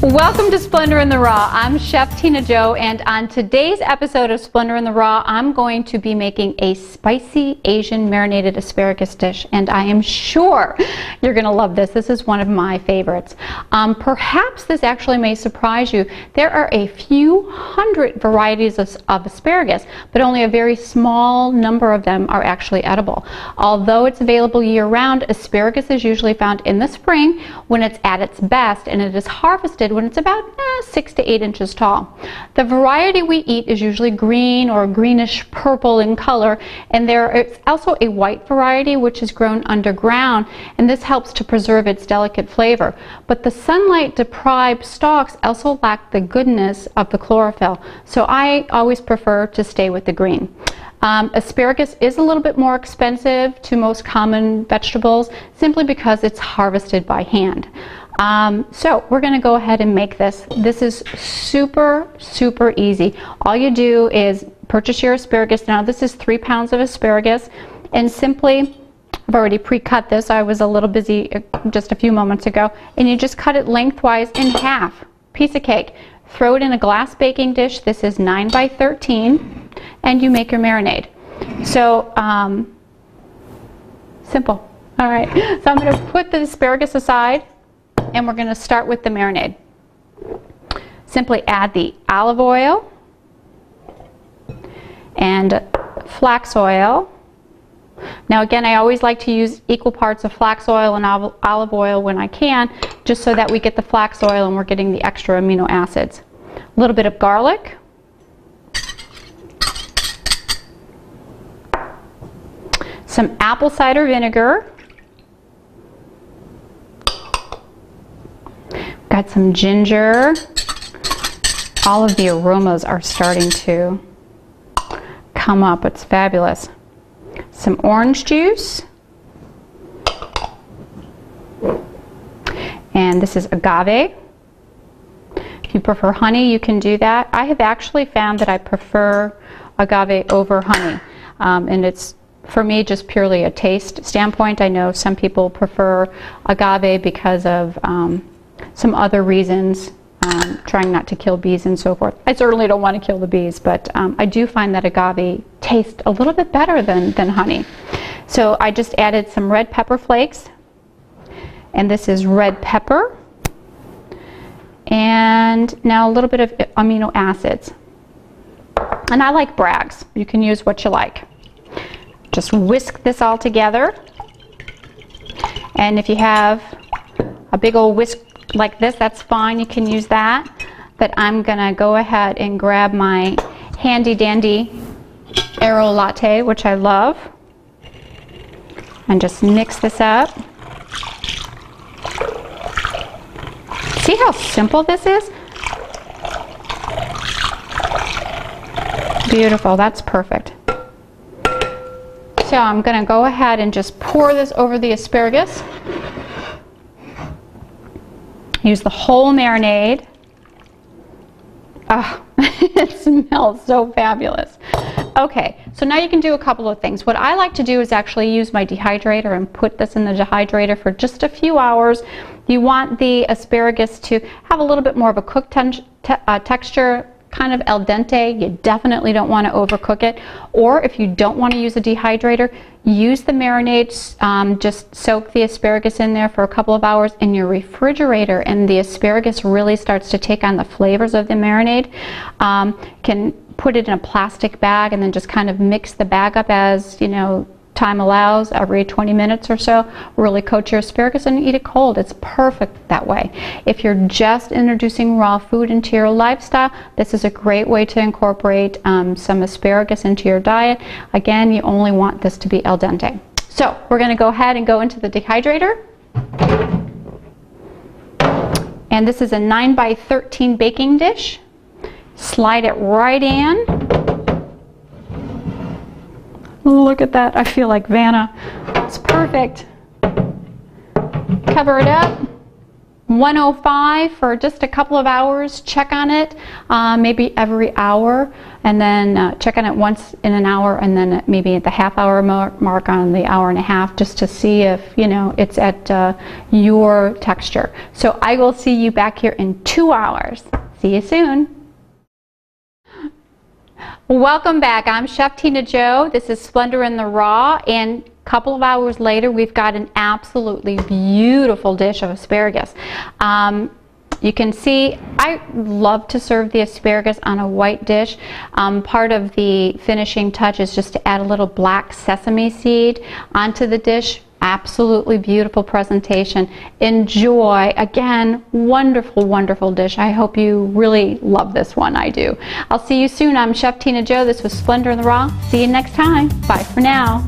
Welcome to Splendor in the Raw. I'm Chef Tina Jo, and on today's episode of Splendor in the Raw, I'm going to be making a spicy Asian marinated asparagus dish, and I am sure you're going to love this. This is one of my favorites. Perhaps this actually may surprise you. There are a few hundred varieties of asparagus, but only a very small number of them are actually edible. Although it's available year-round, asparagus is usually found in the spring when it's at its best, and it is harvested when it's about 6 to 8 inches tall. The variety we eat is usually green or greenish purple in color, and there is also a white variety which is grown underground, and this helps to preserve its delicate flavor. But the sunlight deprived stalks also lack the goodness of the chlorophyll, so I always prefer to stay with the green. Asparagus is a little bit more expensive to most common vegetables simply because it's harvested by hand. So we're going to go ahead and make this. This is super easy. All you do is purchase your asparagus. Now this is 3 pounds of asparagus, and simply, I've already pre-cut this. I was a little busy just a few moments ago, and you just cut it lengthwise in half. Piece of cake. Throw it in a glass baking dish. This is 9 by 13, and you make your marinade. So simple. All right, so I'm going to put the asparagus aside, and we're going to start with the marinade. Simply add the olive oil and flax oil. Now again, I always like to use equal parts of flax oil and olive oil when I can, just so that we get the flax oil and we're getting the extra amino acids. A little bit of garlic. Some apple cider vinegar. Got some ginger. All of the aromas are starting to come up. It's fabulous. Some orange juice. And this is agave. If you prefer honey, you can do that. I have actually found that I prefer agave over honey. And it's, for me, just purely a taste standpoint. I know some people prefer agave because of some other reasons, trying not to kill bees and so forth. I certainly don't want to kill the bees, but I do find that agave tastes a little bit better than honey. So I just added some red pepper flakes, and this is red pepper, and now a little bit of amino acids. And I like Bragg's. You can use what you like. Just whisk this all together, and if you have a big old whisk like this, that's fine, you can use that. But I'm gonna go ahead and grab my handy dandy Aero latte, which I love, and just mix this up. See how simple this is? Beautiful, that's perfect. So I'm gonna go ahead and just pour this over the asparagus. Use the whole marinade. Oh, it smells so fabulous. Okay, so now you can do a couple of things. What I like to do is actually use my dehydrator and put this in the dehydrator for just a few hours. You want the asparagus to have a little bit more of a cooked texture, kind of al dente. You definitely don't want to overcook it. Or if you don't want to use a dehydrator, use the marinades. Just soak the asparagus in there for a couple of hours in your refrigerator, and the asparagus really starts to take on the flavors of the marinade. Can put it in a plastic bag and then just kind of mix the bag up as time allows, every 20 minutes or so. Really coat your asparagus and eat it cold. It's perfect that way. If you're just introducing raw food into your lifestyle, this is a great way to incorporate some asparagus into your diet. Again, you only want this to be al dente. So we're going to go ahead and go into the dehydrator. And this is a 9 by 13 baking dish. Slide it right in. Look at that. I feel like Vanna. It's perfect. Cover it up. 105 for just a couple of hours. Check on it maybe every hour, and then check on it once in an hour, and then maybe at the half-hour mark on the hour and a half, just to see if, you know, it's at your texture. So I will see you back here in 2 hours. See you soon. Welcome back. I'm Chef Tina Jo. This is Splendor in the Raw, and a couple of hours later we've got an absolutely beautiful dish of asparagus. You can see I love to serve the asparagus on a white dish. Part of the finishing touch is just to add a little black sesame seed onto the dish. Absolutely beautiful presentation. Enjoy. Again, wonderful, wonderful dish. I hope you really love this one. I do. I'll see you soon. I'm Chef Tina Jo. This was Splendor in the Raw. See you next time. Bye for now.